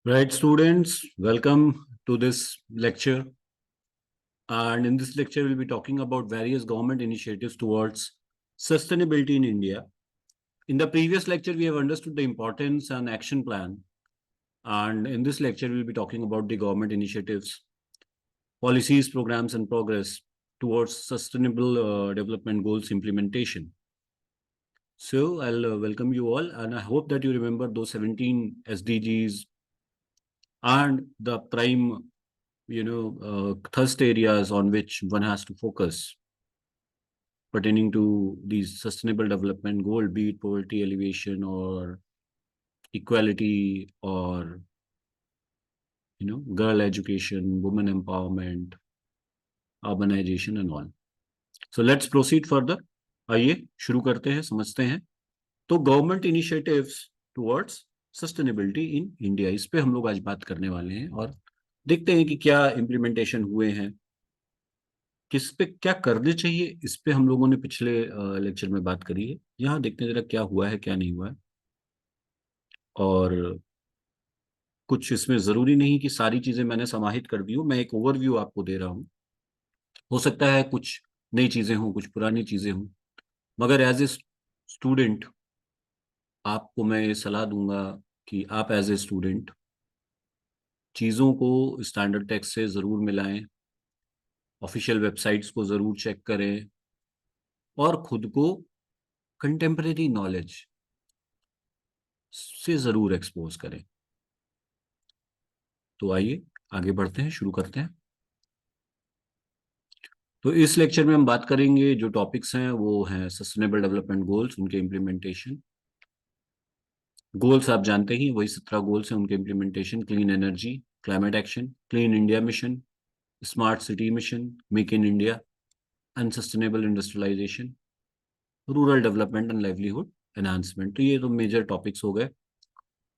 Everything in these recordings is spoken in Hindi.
Right, students, welcome to this lecture. And in this lecture, we'll be talking about various government initiatives towards sustainability in India. In the previous lecture, we have understood the importance and action plan. And in this lecture, we'll be talking about the government initiatives, policies, programs, and progress towards sustainable development goals implementation. So I'll welcome you all, and I hope that you remember those 17 SDGs and the prime thrust areas on which one has to focus pertaining to these sustainable development goal, be it poverty alleviation or equality or girl education, women empowerment, urbanization and all. So let's proceed further. आइए शुरू करते हैं, समझते हैं. तो government initiatives towards sustainability in India, इस पे हम लोग आज बात करने वाले हैं और देखते हैं कि क्या इम्प्लीमेंटेशन हुए हैं, किस पे क्या करने चाहिए. इस पे हम लोगों ने पिछले लेक्चर में बात करी है. यहाँ देखते हैं जरा क्या हुआ है क्या नहीं हुआ है. और कुछ इसमें जरूरी नहीं कि सारी चीजें मैंने समाहित कर दी हूँ, मैं एक ओवरव्यू आपको दे रहा हूँ. हो सकता है कुछ नई चीजें हों, कुछ पुरानी चीजें हों, मगर एज ए स्टूडेंट आपको मैं ये सलाह दूंगा कि आप एज ए स्टूडेंट चीज़ों को स्टैंडर्ड टेक्स्ट से ज़रूर मिलाएं, ऑफिशियल वेबसाइट्स को ज़रूर चेक करें और खुद को कंटेम्परेरी नॉलेज से ज़रूर एक्सपोज करें. तो आइए आगे बढ़ते हैं, शुरू करते हैं. तो इस लेक्चर में हम बात करेंगे, जो टॉपिक्स हैं वो हैं सस्टेनेबल डेवलपमेंट गोल्स, उनके इम्प्लीमेंटेशन. गोल्स आप जानते ही, वही 17 गोल्स हैं, उनके implementation. Clean energy, climate action, clean India mission, smart city mission, make in India and sustainable industrialisation, rural development and livelihood enhancement. तो ये तो मेजर टॉपिक्स हो गए.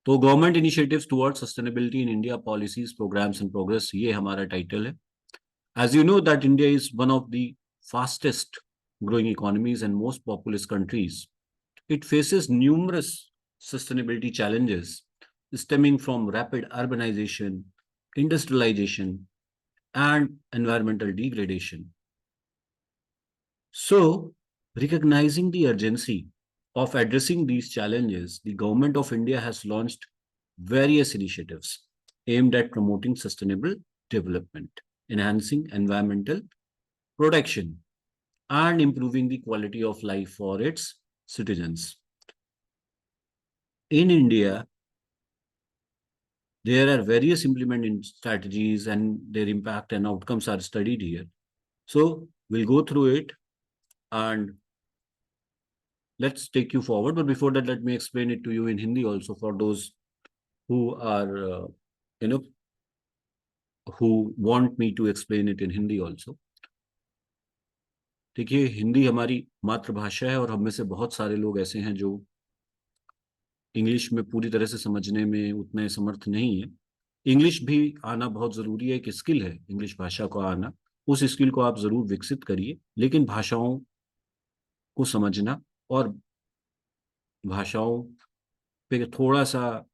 तो government initiatives towards sustainability in India, policies, programmes and progress, ये हमारा टाइटल है. As you know that India is one of the fastest growing economies and most populous countries. It faces numerous sustainability challenges stemming from rapid urbanization, industrialization, and environmental degradation. So, recognizing the urgency of addressing these challenges, the Government of India has launched various initiatives aimed at promoting sustainable development, enhancing environmental protection, and improving the quality of life for its citizens. In India, there are various implementing strategies and their impact and outcomes are studied here. So we'll go through it and let's take you forward. But before that, let me explain it to you in Hindi also for those who are, you know, who want me to explain it in Hindi also. देखिए, हिंदी हमारी मातृभाषा है और हम में से बहुत सारे लोग ऐसे हैं जो इंग्लिश में पूरी तरह से समझने में उतने समर्थ नहीं है. इंग्लिश भी आना बहुत ज़रूरी है, एक स्किल है इंग्लिश भाषा को आना. उस स्किल को आप ज़रूर विकसित करिए, लेकिन भाषाओं को समझना और भाषाओं पे थोड़ा सा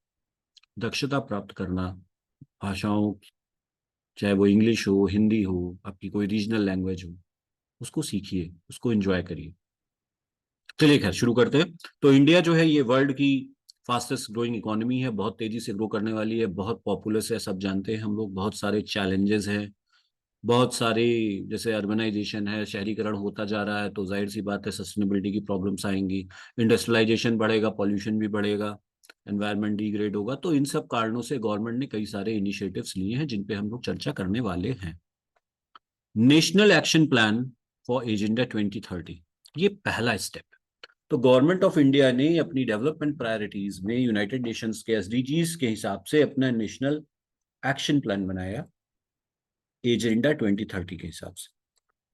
दक्षता प्राप्त करना, भाषाओं चाहे वो इंग्लिश हो, हिंदी हो, आपकी कोई रीजनल लैंग्वेज हो, उसको सीखिए, उसको एंजॉय करिए. चलिए खैर शुरू करते हैं. तो इंडिया जो है ये वर्ल्ड की फास्टेस्ट ग्रोइंग इकोनॉमी है, बहुत तेजी से ग्रो करने वाली है, बहुत पॉपुलस है, सब जानते हैं हम लोग. बहुत सारे चैलेंजेस हैं, बहुत सारे, जैसे अर्बनाइजेशन है, शहरीकरण होता जा रहा है, तो जाहिर सी बात है सस्टेनेबिलिटी की प्रॉब्लम्स आएंगी. इंडस्ट्रियलाइजेशन बढ़ेगा, पॉल्यूशन भी बढ़ेगा, एनवायरनमेंट डिग्रेड होगा. तो इन सब कारणों से गवर्नमेंट ने कई सारे इनिशिएटिव्स लिए हैं जिन पे हम लोग चर्चा करने वाले हैं. National action plan for agenda 2030, ये पहला स्टेप. तो गवर्नमेंट ऑफ इंडिया ने अपनी डेवलपमेंट प्रायोरिटीज में यूनाइटेड नेशंस के एसडीजीज के हिसाब से अपना नेशनल एक्शन प्लान बनाया एजेंडा 2030 के हिसाब से.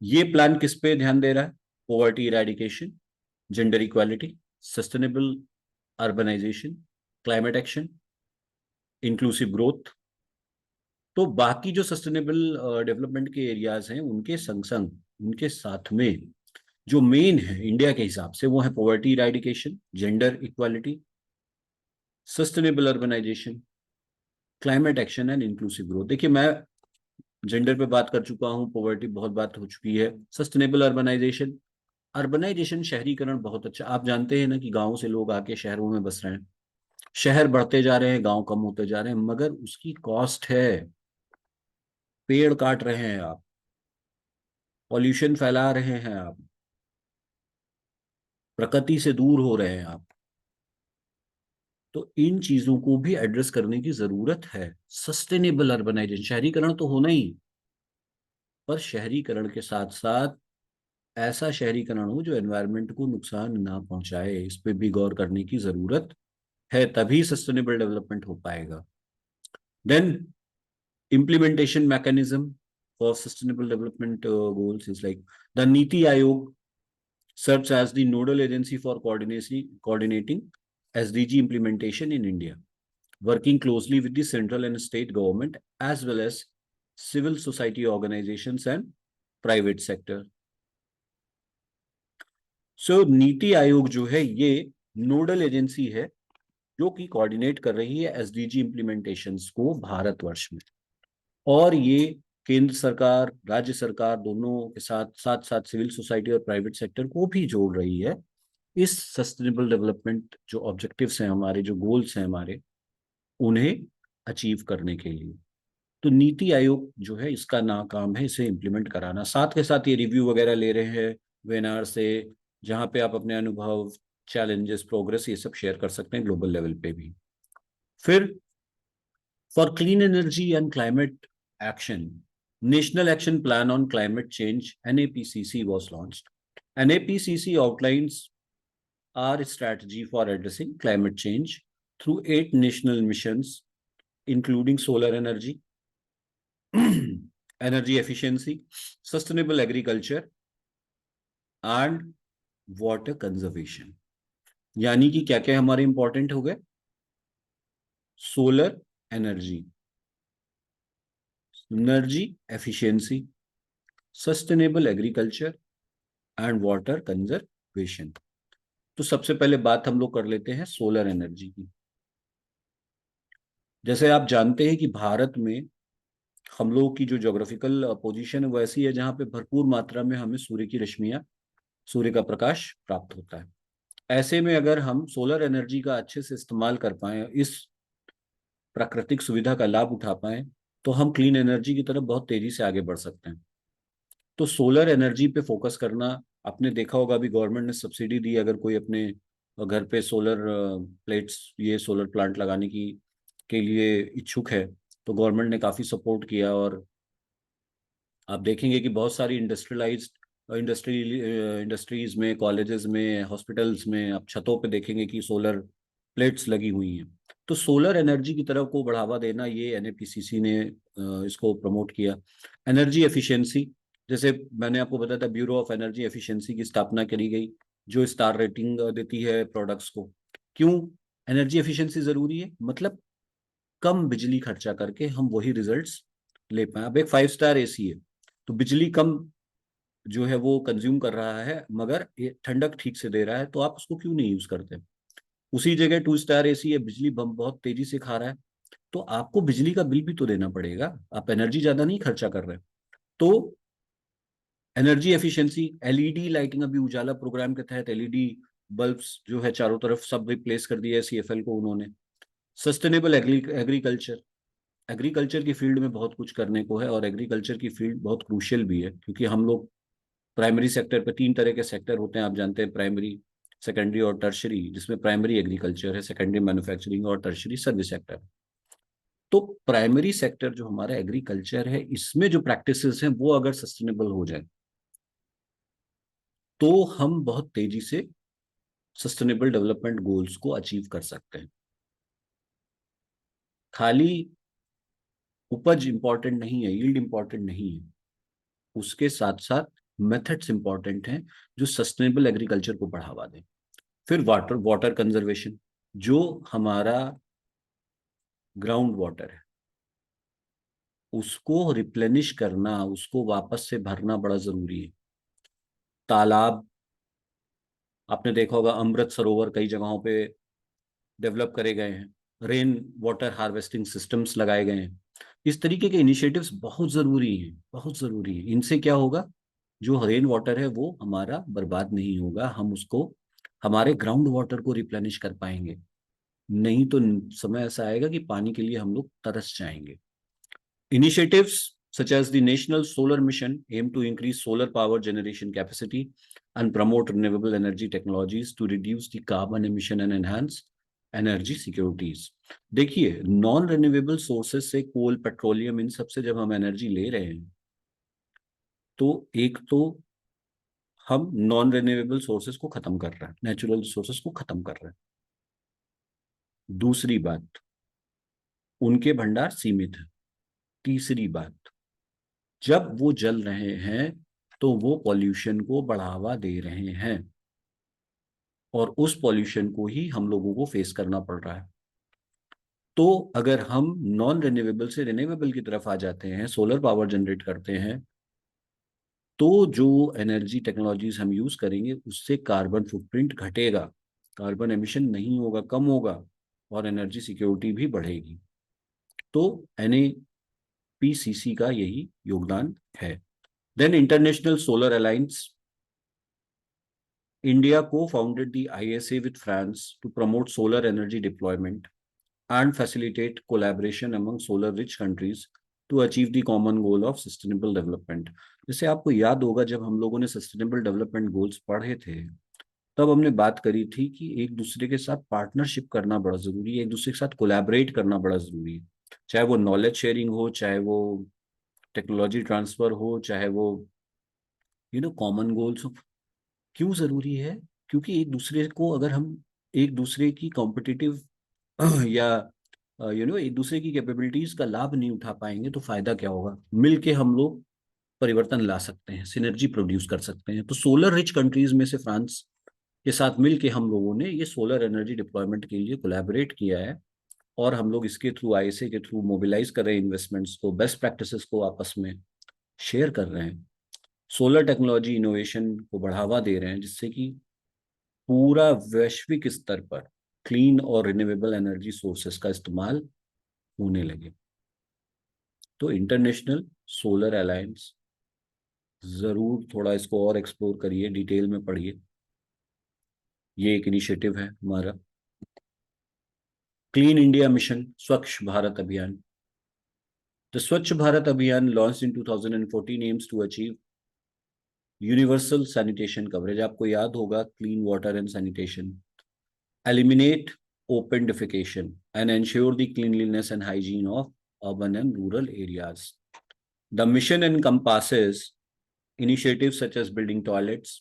ये प्लान किस पे ध्यान दे रहा है? Poverty eradication, gender equality, sustainable urbanisation, climate action, inclusive growth. तो बाकी जो सस्टेनेबल डेवलपमेंट के एरियाज हैं उनके संग संग, उनके साथ में जो मेन है इंडिया के हिसाब से, वो है poverty eradication, gender equality, sustainable urbanisation, climate action and inclusive growth. देखिए, मैं जेंडर पे बात कर चुका हूँ, पॉवर्टी बहुत बात हो चुकी है। सस्टेनेबल अर्बनाइजेशन, अर्बनाइजेशन शहरीकरण बहुत अच्छा। आप जानते हैं ना कि गाँव से लोग आके शहरों में बस रहे हैं, शहर बढ़ते जा रहे हैं, गांव कम होते जा रहे हैं, मगर उसकी कॉस्ट है। पेड़ काट रहे हैं आप, पॉल्यूशन फैला रहे हैं आप, प्रकृति से दूर हो रहे हैं आप। तो इन चीजों को भी एड्रेस करने की जरूरत है। सस्टेनेबल अर्बनाइजेशन, शहरीकरण तो होना ही, पर शहरीकरण के साथ साथ ऐसा शहरीकरण हो जो एनवायरनमेंट को नुकसान ना पहुंचाए, इस पे भी गौर करने की जरूरत है, तभी सस्टेनेबल डेवलपमेंट हो पाएगा। Then implementation mechanism for sustainable development goals is like the Niti Aayog serves as the nodal agency for coordinating SDG implementation in India, working closely with the central and state government as well as civil society organizations and private sector. So NITI Aayog जो है ये नोडल एजेंसी है जो कि कोऑर्डिनेट कर रही है एसडीजी इम्प्लीमेंटेशंस को भारतवर्ष में। और ये केंद्र सरकार, राज्य सरकार दोनों के साथ साथ साथ सिविल सोसाइटी और प्राइवेट सेक्टर को भी जोड़ रही है इस सस्टेनेबल डेवलपमेंट जो ऑब्जेक्टिव्स हैं हमारे, जो गोल्स हैं हमारे, उन्हें अचीव करने के लिए। तो नीति आयोग जो है इसका ना काम है इसे इम्प्लीमेंट कराना, साथ के साथ ये रिव्यू वगैरह ले रहे हैं वेनार से, जहाँ पे आप अपने अनुभव, चैलेंजेस, प्रोग्रेस ये सब शेयर कर सकते हैं ग्लोबल लेवल पे भी। फिर For clean energy and climate action, National Action Plan on Climate Change (NAPCC) was launched. NAPCC outlines our strategy for addressing climate change through 8 national missions, including solar energy, energy efficiency, sustainable agriculture, and water conservation. यानी कि क्या क्या हमारे इंपॉर्टेंट हो गए? Solar energy, energy efficiency, sustainable agriculture and water conservation. तो सबसे पहले बात हम लोग कर लेते हैं सोलर एनर्जी की। जैसे आप जानते हैं कि भारत में हम लोगों की जो ज्योग्राफिकल पोजीशन है वो ऐसी है जहाँ पे भरपूर मात्रा में हमें सूर्य की रश्मियां, सूर्य का प्रकाश प्राप्त होता है। ऐसे में अगर हम सोलर एनर्जी का अच्छे से इस्तेमाल कर पाए, इस प्राकृतिक सुविधा का लाभ उठा पाए, तो हम क्लीन एनर्जी की तरफ बहुत तेजी से आगे बढ़ सकते हैं। तो सोलर एनर्जी पे फोकस करना, आपने देखा होगा अभी गवर्नमेंट ने सब्सिडी दी, अगर कोई अपने घर पे सोलर प्लेट्स, ये सोलर प्लांट लगाने की के लिए इच्छुक है, तो गवर्नमेंट ने काफ़ी सपोर्ट किया। और आप देखेंगे कि बहुत सारी इंडस्ट्रीज में, कॉलेजेस में, हॉस्पिटल्स में आप छतों पे देखेंगे कि सोलर प्लेट्स लगी हुई हैं। तो सोलर एनर्जी की तरफ को बढ़ावा देना, ये एनएपीसीसी ने इसको प्रमोट किया। एनर्जी एफिशिएंसी, जैसे मैंने आपको बताया था, ब्यूरो ऑफ एनर्जी एफिशिएंसी की स्थापना करी गई, जो स्टार रेटिंग देती है प्रोडक्ट्स को। क्यों एनर्जी एफिशिएंसी जरूरी है? मतलब कम बिजली खर्चा करके हम वही रिजल्ट्स ले पाए। अब एक 5 स्टार एसी है, तो बिजली कम जो है वो कंज्यूम कर रहा है, मगर ये ठंडक ठीक से दे रहा है, तो आप उसको क्यों नहीं यूज करते? उसी जगह 2 स्टार एसी है, बिजली बम बहुत तेजी से खा रहा है, तो आपको बिजली का बिल भी तो देना पड़ेगा, आप एनर्जी ज्यादा नहीं खर्चा कर रहे। तो एनर्जी एफिशिएंसी, एलईडी लाइटिंग, अभी उजाला प्रोग्राम के तहत एलईडी बल्ब्स जो है चारों तरफ सब रिप्लेस कर दिया है सीएफएल को उन्होंने। सस्टेनेबल एग्रीकल्चर, एग्रीकल्चर की फील्ड में बहुत कुछ करने को है, और एग्रीकल्चर की फील्ड बहुत क्रूशियल भी है, क्योंकि हम लोग प्राइमरी सेक्टर पे 3 तरह के सेक्टर होते हैं, आप जानते हैं, प्राइमरी, सेकेंडरी और टर्शरी, जिसमें प्राइमरी एग्रीकल्चर है, सेकेंडरी मैन्युफैक्चरिंग और टर्शरी सर्विस सेक्टर। तो प्राइमरी सेक्टर जो हमारा एग्रीकल्चर है, इसमें जो प्रैक्टिसेस हैं वो अगर सस्टेनेबल हो जाए, तो हम बहुत तेजी से सस्टेनेबल डेवलपमेंट गोल्स को अचीव कर सकते हैं। खाली उपज इंपॉर्टेंट नहीं है, यील्ड इंपॉर्टेंट नहीं है, उसके साथ साथ मेथड्स इंपॉर्टेंट हैं जो सस्टेनेबल एग्रीकल्चर को बढ़ावा दें। फिर वाटर वाटर कंजर्वेशन, जो हमारा ग्राउंड वाटर है उसको रिप्लेनिश करना, उसको वापस से भरना बड़ा जरूरी है। तालाब, आपने देखा होगा अमृत सरोवर कई जगहों पे डेवलप करे गए हैं, रेन वाटर हार्वेस्टिंग सिस्टम्स लगाए गए हैं। इस तरीके के इनिशिएटिव्स बहुत जरूरी हैं, बहुत जरूरी है। इनसे क्या होगा, जो रेन वाटर है वो हमारा बर्बाद नहीं होगा, हम उसको हमारे ग्राउंड वाटर को रिप्लेनिश कर पाएंगे। नहीं तो समय ऐसा आएगा कि पानी के लिए हम लोग तरस जाएंगे। Initiatives such as the National Solar Mission aim to increase solar power generation capacity and promote renewable energy technologies to reduce the carbon emission and enhance energy securities. देखिए, नॉन रिन्यूएबल सोर्सेज से कोल, पेट्रोलियम, इन सब से जब हम एनर्जी ले रहे हैं तो एक तो हम नॉन रिन्यूएबल सोर्सेज को खत्म कर रहे हैं, नेचुरल रिसोर्सेज को खत्म कर रहे हैं। दूसरी बात, उनके भंडार सीमित है। तीसरी बात, जब वो जल रहे हैं तो वो पॉल्यूशन को बढ़ावा दे रहे हैं और उस पॉल्यूशन को ही हम लोगों को फेस करना पड़ रहा है। तो अगर हम नॉन रिन्यूएबल से रिन्यूएबल की तरफ आ जाते हैं, सोलर पावर जनरेट करते हैं, तो जो एनर्जी टेक्नोलॉजीज हम यूज करेंगे उससे कार्बन फुटप्रिंट घटेगा, कार्बन एमिशन नहीं होगा, कम होगा, और एनर्जी सिक्योरिटी भी बढ़ेगी। तो एनएपीसीसी का यही योगदान है। Then international solar alliance, India co-founded the ISA with France to promote solar energy deployment and facilitate collaboration among solar-rich countries to achieve the common goal of sustainable development। जैसे आपको याद होगा, जब हम लोगों ने सस्टेनेबल डेवलपमेंट गोल्स पढ़े थे तब हमने बात करी थी कि एक दूसरे के साथ पार्टनरशिप करना बड़ा जरूरी है, एक दूसरे के साथ कोलैबोरेट करना बड़ा जरूरी है। चाहे वो नॉलेज शेयरिंग हो, चाहे वो टेक्नोलॉजी ट्रांसफर हो, चाहे वो कॉमन गोल्स हो। क्यों जरूरी है? क्योंकि एक दूसरे को अगर हम एक दूसरे की कॉम्पिटिटिव या एक दूसरे की कैपेबिलिटीज का लाभ नहीं उठा पाएंगे तो फायदा क्या होगा? मिलके हम लोग परिवर्तन ला सकते हैं, सिनर्जी प्रोड्यूस कर सकते हैं। तो सोलर रिच कंट्रीज में से फ्रांस के साथ मिलके हम लोगों ने ये सोलर एनर्जी डिप्लॉयमेंट के लिए कोलैबोरेट किया है, और हम लोग इसके थ्रू, आईएसए के थ्रू मोबिलाइज कर रहे हैं इन्वेस्टमेंट्स को, बेस्ट प्रैक्टिसेस को आपस में शेयर कर रहे हैं, सोलर टेक्नोलॉजी इनोवेशन को बढ़ावा दे रहे हैं, जिससे कि पूरा वैश्विक स्तर पर क्लीन और रिन्यूएबल एनर्जी सोर्सेस का इस्तेमाल होने लगे। तो इंटरनेशनल सोलर अलायंस, जरूर थोड़ा इसको और एक्सप्लोर करिए, डिटेल में पढ़िए। ये एक इनिशिएटिव है हमारा। क्लीन इंडिया मिशन, स्वच्छ भारत अभियान। The Swachh Bharat Abhiyan launched in 2014 aims to achieve universal sanitation coverage. आपको याद होगा, clean water and sanitation, eliminate open defecation and ensure the cleanliness and hygiene of urban and rural areas. The mission encompasses initiatives such as building toilets,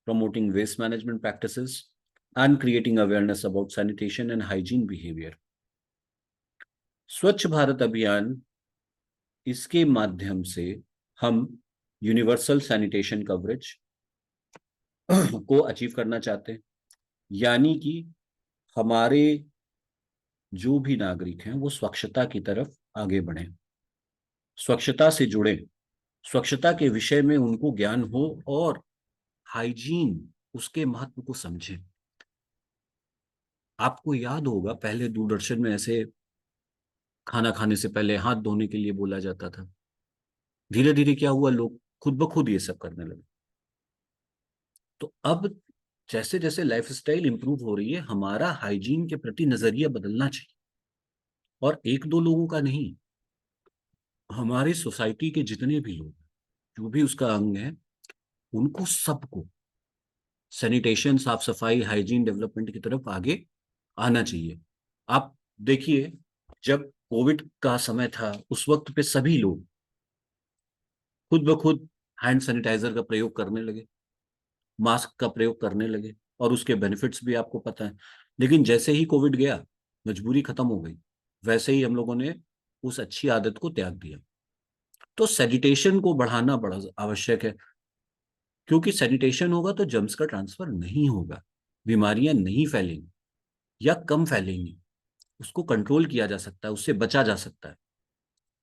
promoting waste management practices, and creating awareness about sanitation and hygiene behavior. स्वच्छ भारत अभियान, इसके माध्यम से हम यूनिवर्सल सैनिटेशन कवरेज को अचीव करना चाहते हैं, यानी कि हमारे जो भी नागरिक हैं वो स्वच्छता की तरफ आगे बढ़े, स्वच्छता से जुड़े, स्वच्छता के विषय में उनको ज्ञान हो और हाइजीन, उसके महत्व को समझें। आपको याद होगा, पहले दूरदर्शन में ऐसे खाना खाने से पहले हाथ धोने के लिए बोला जाता था। धीरे धीरे क्या हुआ, लोग खुद ब खुद ये सब करने लगे। तो अब जैसे जैसे लाइफस्टाइल इंप्रूव हो रही है, हमारा हाइजीन के प्रति नजरिया बदलना चाहिए, और एक दो लोगों का नहीं, हमारी सोसाइटी के जितने भी लोग, जो भी उसका अंग है, उनको सबको सैनिटेशन, साफ सफाई, हाइजीन डेवलपमेंट की तरफ आगे आना चाहिए। आप देखिए, जब कोविड का समय था उस वक्त पे सभी लोग खुद ब खुद हैंड सैनिटाइजर का प्रयोग करने लगे, मास्क का प्रयोग करने लगे, और उसके बेनिफिट्स भी आपको पता है। लेकिन जैसे ही कोविड गया, मजबूरी खत्म हो गई, वैसे ही हम लोगों ने उस अच्छी आदत को त्याग दिया। तो सैनिटेशन को बढ़ाना बड़ा आवश्यक है, क्योंकि सैनिटेशन होगा तो जर्म्स का ट्रांसफर नहीं होगा, बीमारियां नहीं फैलेंगी या कम फैलेंगी, उसको कंट्रोल किया जा सकता है, उससे बचा जा सकता है।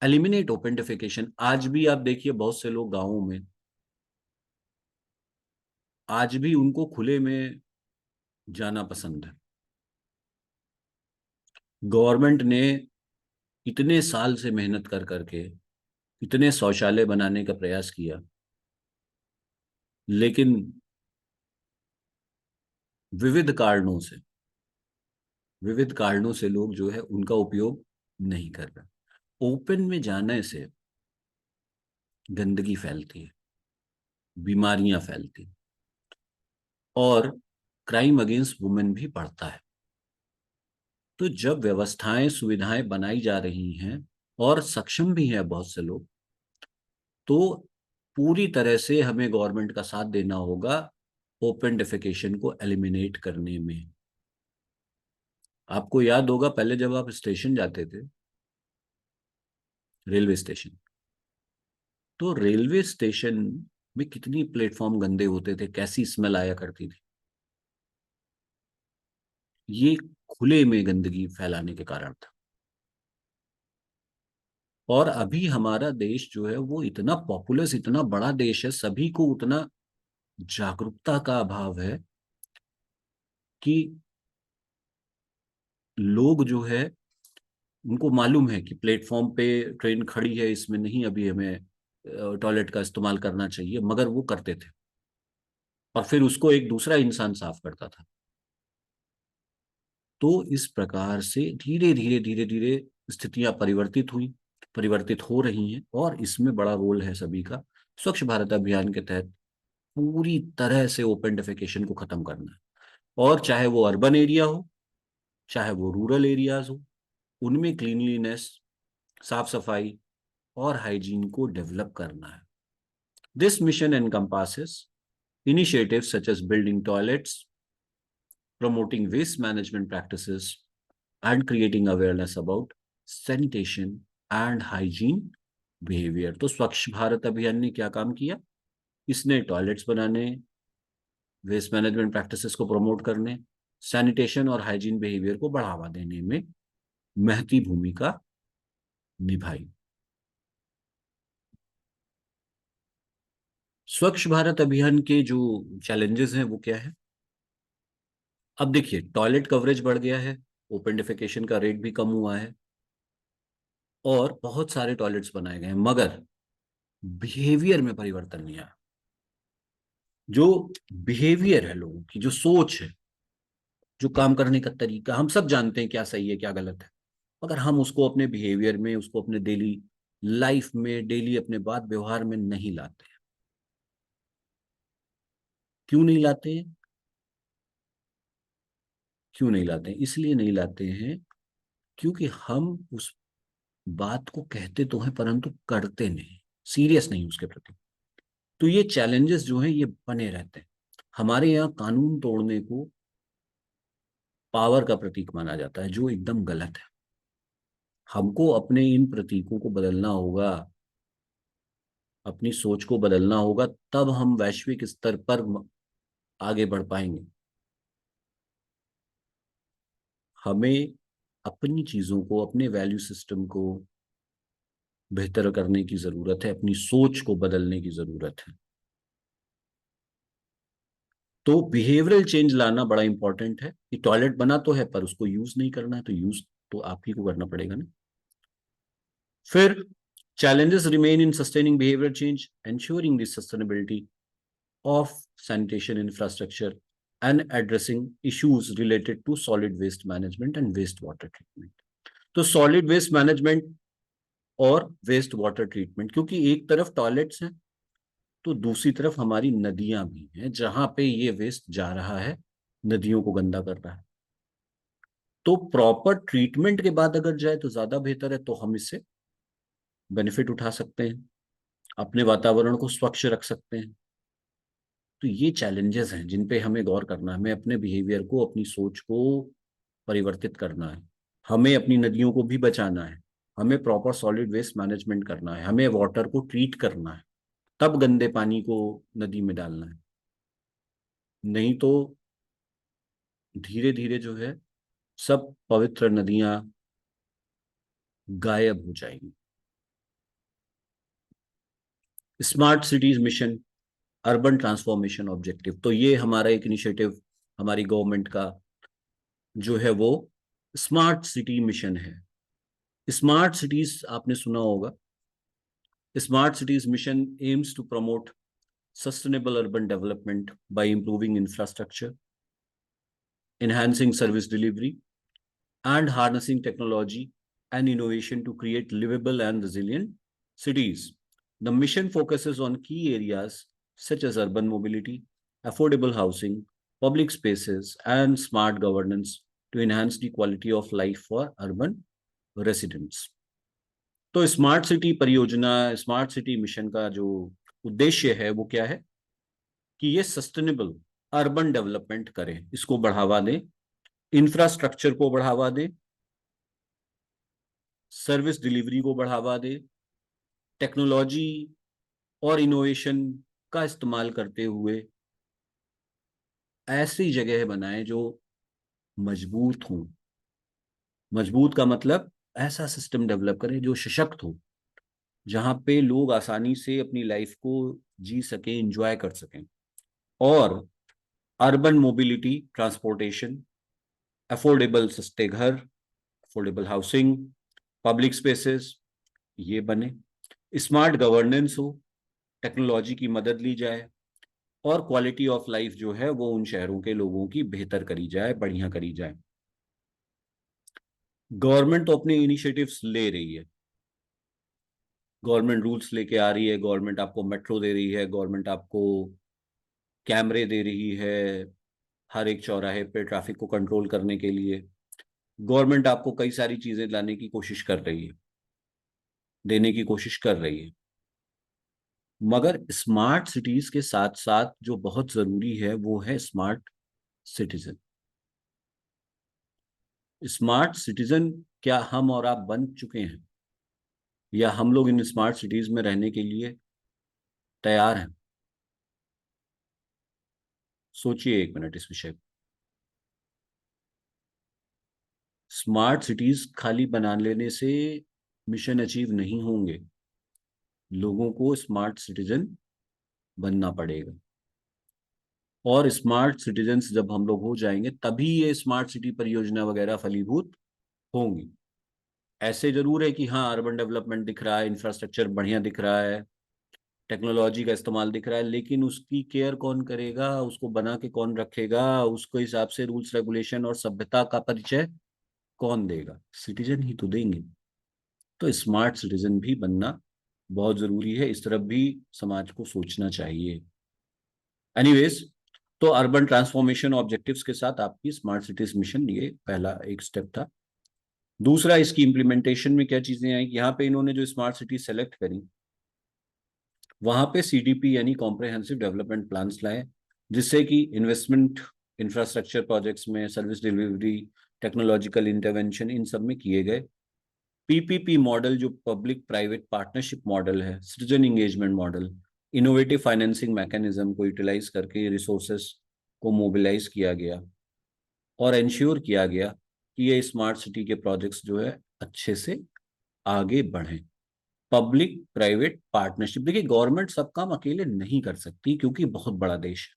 एलिमिनेट ओपन डिफेकेशन, आज भी आप देखिए बहुत से लोग गांवों में, आज भी उनको खुले में जाना पसंद है। गवर्नमेंट ने इतने साल से मेहनत कर करके इतने शौचालय बनाने का प्रयास किया, लेकिन विविध कारणों से विविध कारणों से लोग जो है उनका उपयोग नहीं कर रहे। ओपन में जाने से गंदगी फैलती है, बीमारियां फैलती हैं, और क्राइम अगेंस्ट वुमेन भी बढ़ता है। तो जब व्यवस्थाएं सुविधाएं बनाई जा रही हैं और सक्षम भी हैं बहुत से लोग, तो पूरी तरह से हमें गवर्नमेंट का साथ देना होगा ओपन डेफिकेशन को एलिमिनेट करने में। आपको याद होगा पहले जब आप स्टेशन जाते थे, रेलवे स्टेशन, तो रेलवे स्टेशन में कितनी प्लेटफॉर्म गंदे होते थे, कैसी स्मेल आया करती थी। ये खुले में गंदगी फैलाने के कारण था। और अभी हमारा देश जो है वो इतना पॉपुलस, इतना बड़ा देश है, सभी को उतना जागरूकता का अभाव है कि लोग जो है उनको मालूम है कि प्लेटफॉर्म पे ट्रेन खड़ी है, इसमें नहीं अभी हमें टॉयलेट का इस्तेमाल करना चाहिए, मगर वो करते थे और फिर उसको एक दूसरा इंसान साफ करता था। तो इस प्रकार से धीरे धीरे धीरे धीरे स्थितियां परिवर्तित हो रही हैं, और इसमें बड़ा रोल है सभी का। स्वच्छ भारत अभियान के तहत पूरी तरह से ओपन डेफिकेशन को खत्म करना है, और चाहे वो अर्बन एरिया हो चाहे वो रूरल एरियाज हो, उनमें क्लीनलीनेस, साफ सफाई और हाइजीन को डेवलप करना है। This mission encompasses initiatives such as building toilets, promoting waste management practices, and creating awareness about sanitation and hygiene behavior। तो स्वच्छ भारत अभियान ने क्या काम किया? इसने टॉयलेट्स बनाने, वेस्ट मैनेजमेंट प्रैक्टिसेस को प्रमोट करने, सैनिटेशन और हाइजीन बिहेवियर को बढ़ावा देने में महती भूमिका निभाई। स्वच्छ भारत अभियान के जो चैलेंजेस हैं वो क्या है? अब देखिए, टॉयलेट कवरेज बढ़ गया है, ओपन डिफेकेशन का रेट भी कम हुआ है, और बहुत सारे टॉयलेट्स बनाए गए हैं, मगर बिहेवियर में परिवर्तन नहीं आया। जो बिहेवियर है, लोगों की जो सोच है, जो काम करने का तरीका, हम सब जानते हैं क्या सही है क्या गलत है, मगर हम उसको अपने बिहेवियर में, उसको अपने डेली लाइफ में, डेली अपने बात व्यवहार में नहीं लाते हैं। क्यों नहीं लाते हैं? क्यों नहीं लाते हैं? इसलिए नहीं लाते हैं क्योंकि हम उस बात को कहते तो हैं परंतु करते नहीं, सीरियस नहीं उसके प्रति। तो ये चैलेंजेस जो हैं ये बने रहते हैं। हमारे यहाँ कानून तोड़ने को पावर का प्रतीक माना जाता है, जो एकदम गलत है। हमको अपने इन प्रतीकों को बदलना होगा, अपनी सोच को बदलना होगा, तब हम वैश्विक स्तर पर आगे बढ़ पाएंगे। हमें अपनी चीजों को, अपने वैल्यू सिस्टम को बेहतर करने की जरूरत है, अपनी सोच को बदलने की जरूरत है। तो बिहेवियरल चेंज लाना बड़ा इंपॉर्टेंट है कि टॉयलेट बना तो है पर उसको यूज नहीं करना है, तो यूज तो आप ही को करना पड़ेगा ना। फिर challenges remain in sustaining behavior change, ensuring the sustainability of sanitation infrastructure, and addressing issues related to solid waste management and wastewater treatment। तो सॉलिड वेस्ट मैनेजमेंट और वेस्ट वाटर ट्रीटमेंट, क्योंकि एक तरफ टॉयलेट्स हैं तो दूसरी तरफ हमारी नदियां भी हैं, जहां पे ये वेस्ट जा रहा है, नदियों को गंदा कर रहा है। तो प्रॉपर ट्रीटमेंट के बाद अगर जाए तो ज्यादा बेहतर है, तो हम इससे बेनिफिट उठा सकते हैं, अपने वातावरण को स्वच्छ रख सकते हैं। तो ये चैलेंजेस हैं जिन पे हमें गौर करना है। हमें अपने बिहेवियर को, अपनी सोच को परिवर्तित करना है, हमें अपनी नदियों को भी बचाना है, हमें प्रॉपर सॉलिड वेस्ट मैनेजमेंट करना है, हमें वाटर को ट्रीट करना है, तब गंदे पानी को नदी में डालना है। नहीं तो धीरे धीरे जो है सब पवित्र नदियां गायब हो जाएंगी। Smart cities mission, urban transformation objective, तो ये हमारा एक इनिशिएटिव, हमारी गवर्नमेंट का जो है वो स्मार्ट सिटी मिशन है। स्मार्ट सिटीज आपने सुना होगा। Smart cities mission aims to promote sustainable urban development by improving infrastructure, enhancing service delivery, and harnessing technology and innovation to create livable and resilient cities. The mission focuses on key areas such as urban mobility, affordable housing, public spaces, and smart governance to enhance the quality of life for urban residents. तो स्मार्ट सिटी परियोजना, स्मार्ट सिटी मिशन का जो उद्देश्य है वो क्या है कि ये सस्टेनेबल अर्बन डेवलपमेंट करें, इसको बढ़ावा दें, इंफ्रास्ट्रक्चर को बढ़ावा दें, सर्विस डिलीवरी को बढ़ावा दें, टेक्नोलॉजी और इनोवेशन का इस्तेमाल करते हुए ऐसी जगह बनाएं जो मजबूत हों। मजबूत का मतलब ऐसा सिस्टम डेवलप करें जो सशक्त हो, जहां पे लोग आसानी से अपनी लाइफ को जी सकें, एंजॉय कर सकें। और अर्बन मोबिलिटी, ट्रांसपोर्टेशन, अफोर्डेबल सस्ते घर, अफोर्डेबल हाउसिंग, पब्लिक स्पेसेस ये बने। स्मार्ट गवर्नेंस हो, टेक्नोलॉजी की मदद ली जाए और क्वालिटी ऑफ लाइफ जो है वो उन शहरों के लोगों की बेहतर करी जाए, बढ़िया करी जाए। गवर्नमेंट तो अपने इनिशिएटिव्स ले रही है, गवर्नमेंट रूल्स लेके आ रही है, गवर्नमेंट आपको मेट्रो दे रही है, गवर्नमेंट आपको कैमरे दे रही है हर एक चौराहे पे ट्रैफिक को कंट्रोल करने के लिए। गवर्नमेंट आपको कई सारी चीजें लाने की कोशिश कर रही है, देने की कोशिश कर रही है। मगर स्मार्ट सिटीज के साथ साथ जो बहुत जरूरी है वो है स्मार्ट सिटीजन। स्मार्ट सिटीजन क्या हम और आप बन चुके हैं, या हम लोग इन स्मार्ट सिटीज में रहने के लिए तैयार हैं? सोचिए एक मिनट इस विषय पर। स्मार्ट सिटीज खाली बना लेने से मिशन अचीव नहीं होंगे, लोगों को स्मार्ट सिटीजन बनना पड़ेगा। और स्मार्ट सिटीजन्स जब हम लोग हो जाएंगे तभी ये स्मार्ट सिटी परियोजना वगैरह फलीभूत होंगी। ऐसे जरूर है कि हाँ, अर्बन डेवलपमेंट दिख रहा है, इंफ्रास्ट्रक्चर बढ़िया दिख रहा है, टेक्नोलॉजी का इस्तेमाल दिख रहा है, लेकिन उसकी केयर कौन करेगा, उसको बना के कौन रखेगा, उसको हिसाब से रूल्स रेगुलेशन और सभ्यता का परिचय कौन देगा? सिटीजन ही तो देंगे। तो स्मार्ट सिटीजन भी बनना बहुत जरूरी है, इस तरफ भी समाज को सोचना चाहिए। एनीवेज, तो अर्बन ट्रांसफॉर्मेशन ऑब्जेक्टिव्स के साथ आपकी स्मार्ट सिटीज मिशन ये पहला एक स्टेप था। दूसरा, इसकी इम्प्लीमेंटेशन में क्या चीजें आई, यहाँ पे इन्होंने जो स्मार्ट सिटी सेलेक्ट करी वहां पे सीडीपी यानी कॉम्प्रहेंसिव डेवलपमेंट प्लान्स लाए, जिससे कि इन्वेस्टमेंट इंफ्रास्ट्रक्चर प्रोजेक्ट्स में, सर्विस डिलीवरी, टेक्नोलॉजिकल इंटरवेंशन, इन सब में किए गए। पीपीपी मॉडल जो पब्लिक प्राइवेट पार्टनरशिप मॉडल है, citizen engagement model, innovative financing mechanism को यूटिलाइज करके रिसोर्सेस को मोबिलाइज किया गया और इंश्योर किया गया कि ये स्मार्ट सिटी के प्रोजेक्ट्स जो है अच्छे से आगे बढ़ें। पब्लिक प्राइवेट पार्टनरशिप, देखिए गवर्नमेंट सब काम अकेले नहीं कर सकती क्योंकि बहुत बड़ा देश है,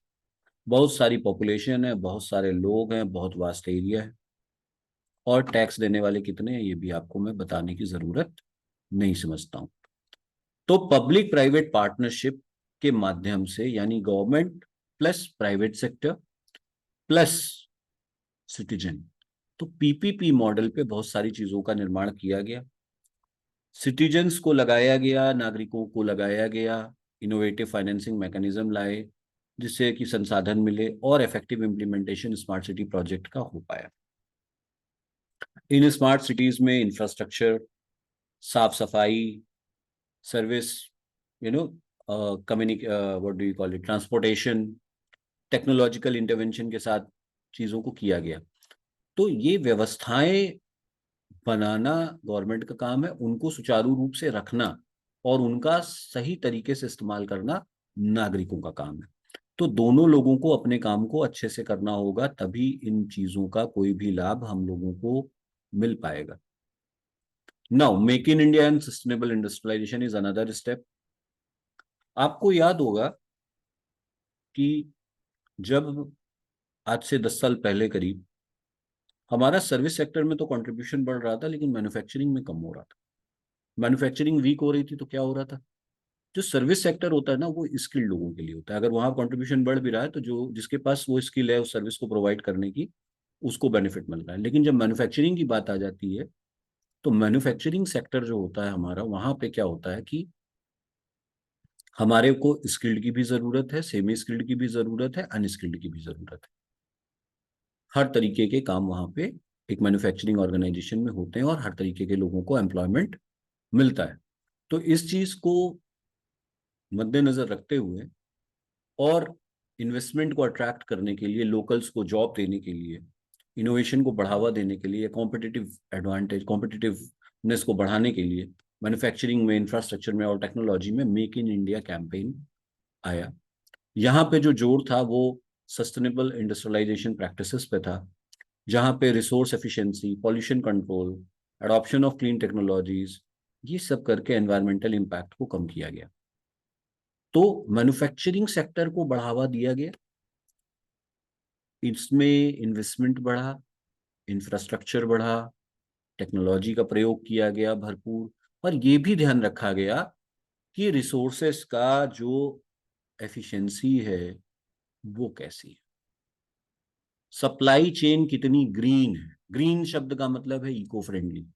बहुत सारी पॉपुलेशन है, बहुत सारे लोग हैं, बहुत वास्ट एरिया है, और टैक्स देने वाले कितने हैं ये भी आपको मैं बताने की जरूरत नहीं समझता हूँ। तो पब्लिक प्राइवेट पार्टनरशिप के माध्यम से, यानी government plus private sector plus citizen, तो पीपीपी मॉडल पे बहुत सारी चीजों का निर्माण किया गया। सिटीजन्स को लगाया गया, नागरिकों को लगाया गया, इनोवेटिव फाइनेंसिंग मैकेनिज्म लाए जिससे कि संसाधन मिले और effective implementation smart city project का हो पाया। इन स्मार्ट सिटीज में इंफ्रास्ट्रक्चर, साफ सफाई, service, you know what do you call it, transportation, technological intervention के साथ चीजों को किया गया। तो ये व्यवस्थाएं बनाना गवर्नमेंट का काम है, उनको सुचारू रूप से रखना और उनका सही तरीके से इस्तेमाल करना नागरिकों का काम है। तो दोनों लोगों को अपने काम को अच्छे से करना होगा, तभी इन चीजों का कोई भी लाभ हम लोगों को मिल पाएगा। Now make in India and sustainable industrialisation is another step. आपको याद होगा कि जब आज से 10 साल पहले करीब हमारा सर्विस सेक्टर में तो कंट्रीब्यूशन बढ़ रहा था, लेकिन मैन्युफैक्चरिंग में कम हो रहा था। मैन्युफैक्चरिंग वीक हो रही थी तो क्या हो रहा था, जो सर्विस सेक्टर होता है ना वो स्किल्ड लोगों के लिए होता है। अगर वहां कंट्रीब्यूशन बढ़ भी रहा है तो जो जिसके पास वो स्किल है उस सर्विस को प्रोवाइड करने की, उसको बेनिफिट मिल रहा है। लेकिन जब मैन्युफैक्चरिंग की बात आ जाती है तो मैन्युफैक्चरिंग सेक्टर जो होता है हमारा, वहां पे क्या होता है कि हमारे को स्किल्ड की भी जरूरत है, सेमी स्किल्ड की भी जरूरत है, अनस्किल्ड की भी जरूरत है। हर तरीके के काम वहां पे एक मैन्युफैक्चरिंग ऑर्गेनाइजेशन में होते हैं और हर तरीके के लोगों को एम्प्लॉयमेंट मिलता है। तो इस चीज को मद्देनजर रखते हुए और इन्वेस्टमेंट को अट्रैक्ट करने के लिए, लोकल्स को जॉब देने के लिए, इनोवेशन को बढ़ावा देने के लिए, कॉम्पिटिटिव एडवांटेज, कॉम्पिटिटिवनेस को बढ़ाने के लिए मैन्युफैक्चरिंग में, इंफ्रास्ट्रक्चर में और टेक्नोलॉजी में मेक इन इंडिया कैंपेन आया। यहाँ पे जो जोर था वो सस्टेनेबल इंडस्ट्रियलाइजेशन प्रैक्टिसेस पे था, जहाँ पे resource efficiency, pollution control, adoption of clean technologies, ये सब करके एनवायरमेंटल इम्पैक्ट को कम किया गया। तो मैन्युफैक्चरिंग सेक्टर को बढ़ावा दिया गया, इसमें इन्वेस्टमेंट बढ़ा, इंफ्रास्ट्रक्चर बढ़ा, टेक्नोलॉजी का प्रयोग किया गया भरपूर, और ये भी ध्यान रखा गया कि रिसोर्सेस का जो एफिशिएंसी है वो कैसी है, सप्लाई चेन कितनी ग्रीन है। ग्रीन शब्द का मतलब है इको फ्रेंडली।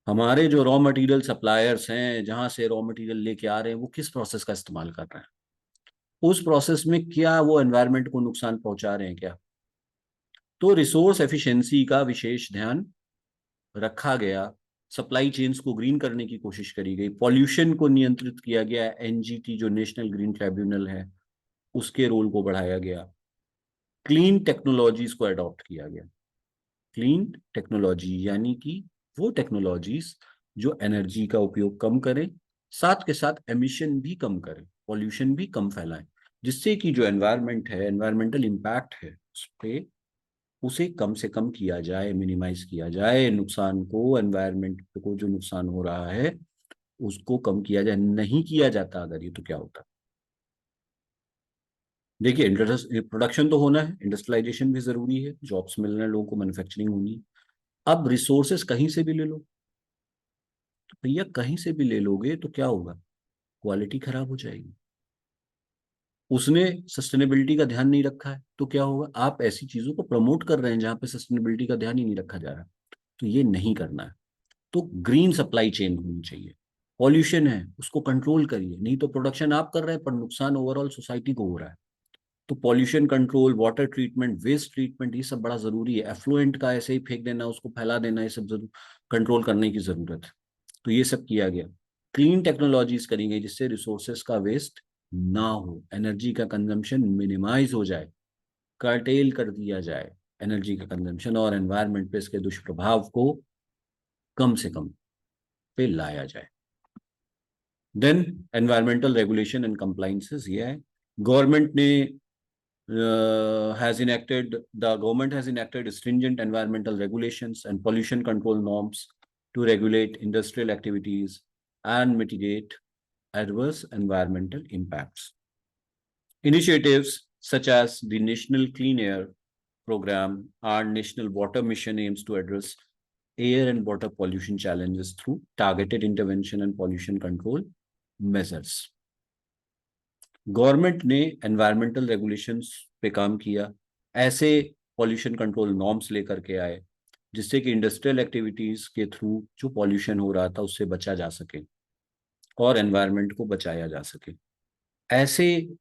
हमारे जो रॉ मटेरियल सप्लायर्स हैं, जहां से रॉ मटेरियल लेके आ रहे हैं, वो किस प्रोसेस का इस्तेमाल कर रहे हैं, उस प्रोसेस में क्या वो एनवायरनमेंट को नुकसान पहुंचा रहे हैं क्या। तो रिसोर्स एफिशिएंसी का विशेष ध्यान रखा गया, सप्लाई चेन्स को ग्रीन करने की कोशिश करी गई, पॉल्यूशन को नियंत्रित किया गया, एनजीटी जो नेशनल ग्रीन ट्राइब्यूनल है उसके रोल को बढ़ाया गया, क्लीन टेक्नोलॉजीज को अडॉप्ट किया गया। क्लीन टेक्नोलॉजी यानी कि वो टेक्नोलॉजीज जो एनर्जी का उपयोग कम करें, साथ के साथ एमिशन भी कम करें, पॉल्यूशन भी कम फैलाएं, जिससे कि जो एनवायरनमेंट है, एनवायरमेंटल इम्पैक्ट है उस पे, उसे कम से कम किया जाए, मिनिमाइज किया जाए, नुकसान को, एनवायरनमेंट को जो नुकसान हो रहा है उसको कम किया जाए। नहीं किया जाता अगर ये, तो क्या होता। देखिए, प्रोडक्शन तो होना है, इंडस्ट्रियलाइजेशन भी जरूरी है, जॉब्स मिलना है लोगों को, मैन्युफैक्चरिंग होनी है। अब रिसोर्सेस कहीं से भी ले लो, तो भैया कहीं से भी ले लोगे तो क्या होगा, क्वालिटी खराब हो जाएगी। उसने सस्टेनेबिलिटी का ध्यान नहीं रखा है तो क्या होगा, आप ऐसी चीजों को प्रमोट कर रहे हैं जहां पे सस्टेनेबिलिटी का ध्यान ही नहीं रखा जा रहा। तो ये नहीं करना है। तो ग्रीन सप्लाई चेन होनी चाहिए। पॉल्यूशन है उसको कंट्रोल करिए, नहीं तो प्रोडक्शन आप कर रहे हैं पर नुकसान ओवरऑल सोसाइटी को हो रहा है। तो pollution control, water treatment, waste treatment, ये सब बड़ा जरूरी है। एफ्लुएंट का ऐसे ही फेंक देना, उसको फैला देना, ये सब जरूर कंट्रोल करने की जरूरत है। तो ये सब किया गया। क्लीन टेक्नोलॉजीज करी गई जिससे रिसोर्सेस का वेस्ट ना हो, एनर्जी का कंजम्पशन मिनिमाइज हो जाए, कर्टेल कर दिया जाए एनर्जी का कंजम्पशन, और एनवायरनमेंट पे इसके दुष्प्रभाव को कम से कम पे लाया जाए। Then environmental regulation and compliances, ये है गवर्नमेंट ने the government has enacted stringent environmental regulations and pollution control norms to regulate industrial activities and mitigate adverse environmental impacts. Initiatives such as the National Clean Air Program and National Water Mission aims to address air and water pollution challenges through targeted intervention and pollution control measures. Government ने एनवायरमेंटल रेगुलेशंस पे काम किया, ऐसे पॉल्यूशन कंट्रोल नॉर्म्स लेकर के आए जिससे कि इंडस्ट्रियल एक्टिविटीज के थ्रू जो पॉल्यूशन हो रहा था उससे बचा जा सके और एनवायरनमेंट को बचाया जा सके। ऐसे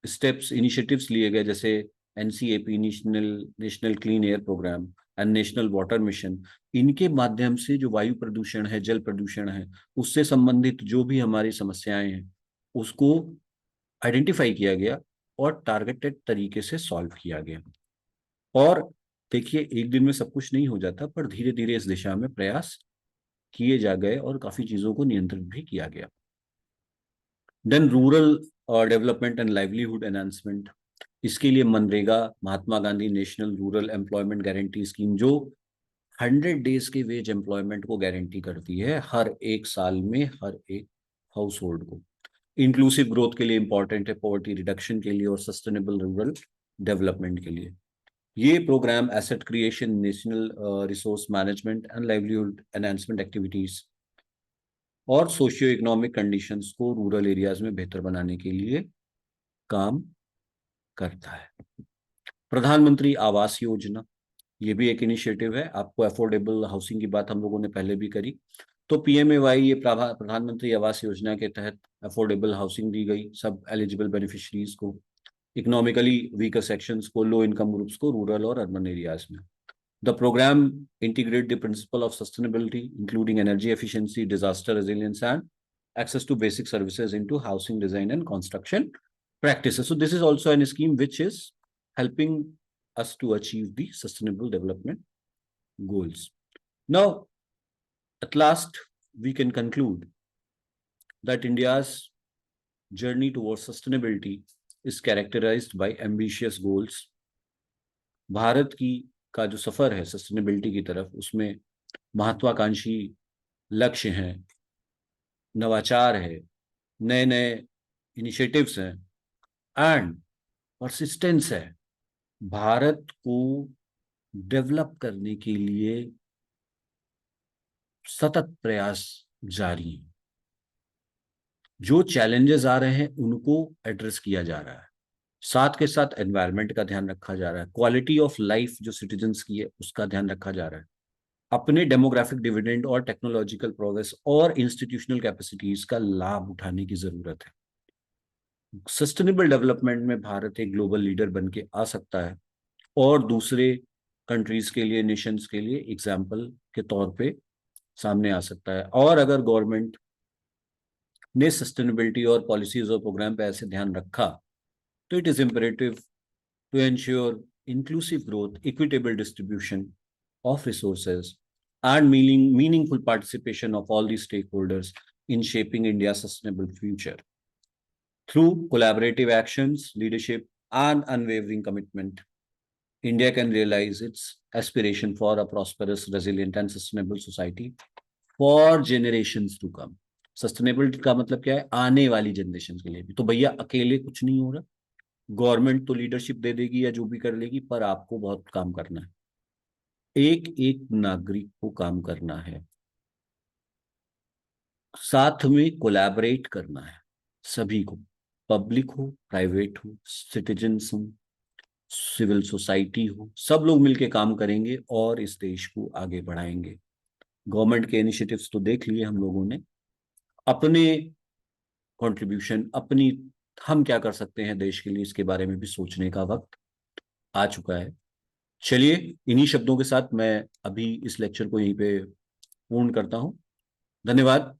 स्टेप्स, इनिशिएटिव्स लिए गए जैसे NCAP, national national clean air programme and national water mission. इनके माध्यम से जो वायु प्रदूषण है, जल प्रदूषण है, उससे संबंधित जो भी हमारी समस्याएं हैं उसको आइडेंटिफाई किया गया और टारगेटेड तरीके से सॉल्व किया गया। और देखिए, एक दिन में सब कुछ नहीं हो जाता, पर धीरे धीरे इस दिशा में प्रयास किए जा गए और काफी चीजों को नियंत्रित भी किया गया। Then rural development and livelihood enhancement, इसके लिए MNREGA, Mahatma Gandhi national rural employment guarantee scheme, जो 100 डेज के वेज एम्प्लॉयमेंट को गारंटी करती है हर एक साल में हर एक हाउस होल्ड को। इंक्लूसिव ग्रोथ के लिए इंपॉर्टेंट है, पॉवर्टी रिडक्शन के लिए और सस्टेनेबल रूरल डेवलपमेंट के लिए। ये programme asset creation, national resource management and livelihood enhancement activities और सोशियो इकोनॉमिक कंडीशंस को रूरल एरियाज में बेहतर बनाने के लिए काम करता है। प्रधानमंत्री आवास योजना, ये भी एक इनिशिएटिव है। आपको अफोर्डेबल हाउसिंग की बात हम लोगों ने पहले भी करी, तो पीएमएवाई, ये प्रधानमंत्री आवास योजना के तहत अफोर्डेबल हाउसिंग दी गई सब एलिजिबल बेनिफिशरीज को, इकोनॉमिकली वीकर सेक्शंस को, लो इनकम ग्रुप्स को, रूरल और अर्बन एरियाज में। The program integrate the principle of sustainability, including energy efficiency, disaster resilience, and access to basic services into housing design and construction practices. So this is also a scheme which is helping us to achieve the sustainable development goals. Now, at last, we can conclude that India's journey towards sustainability is characterized by ambitious goals. Bharat की का जो सफर है सस्टेनेबिलिटी की तरफ, उसमें महत्वाकांक्षी लक्ष्य हैं, नवाचार है, नए नए इनिशिएटिव्स हैं एंड परसिस्टेंस है। भारत को डेवलप करने के लिए सतत प्रयास जारी है। जो चैलेंजेस आ रहे हैं उनको एड्रेस किया जा रहा है, साथ के साथ एनवायरनमेंट का ध्यान रखा जा रहा है, क्वालिटी ऑफ लाइफ जो सिटीजन्स की है उसका ध्यान रखा जा रहा है, अपने डेमोग्राफिक डिविडेंड और टेक्नोलॉजिकल प्रोग्रेस और इंस्टीट्यूशनल कैपेसिटीज का लाभ उठाने की जरूरत है। सस्टेनेबल डेवलपमेंट में भारत एक ग्लोबल लीडर बन के आ सकता है और दूसरे कंट्रीज के लिए, नेशंस के लिए एग्जाम्पल के तौर पे सामने आ सकता है। और अगर गवर्नमेंट ने सस्टेनेबिलिटी और पॉलिसीज और प्रोग्राम पे ऐसे ध्यान रखा तो it is imperative to ensure inclusive growth, equitable distribution of resources, and meaningful participation of all the stakeholders in shaping India's sustainable future. Through collaborative actions, leadership, and unwavering commitment, India can realize its aspiration for a prosperous, resilient, and sustainable society for generations to come. Sustainability का मतलब क्या है? आने वाली जनरेशन के लिए भी। तो भैया अकेले कुछ नहीं हो रहा, गवर्नमेंट तो लीडरशिप दे देगी या जो भी कर लेगी, पर आपको बहुत काम करना है, एक एक नागरिक को काम करना है, साथ में कोलैबोरेट करना है सभी को, पब्लिक हो, प्राइवेट हो, सिटीजन्स हो, सिविल सोसाइटी हो, सब लोग मिलके काम करेंगे और इस देश को आगे बढ़ाएंगे। गवर्नमेंट के इनिशिएटिव्स तो देख लिए हम लोगों ने, अपने कंट्रीब्यूशन, अपनी हम क्या कर सकते हैं देश के लिए, इसके बारे में भी सोचने का वक्त आ चुका है। चलिए, इन्हीं शब्दों के साथ मैं अभी इस लेक्चर को यहीं पे पूर्ण करता हूं। धन्यवाद।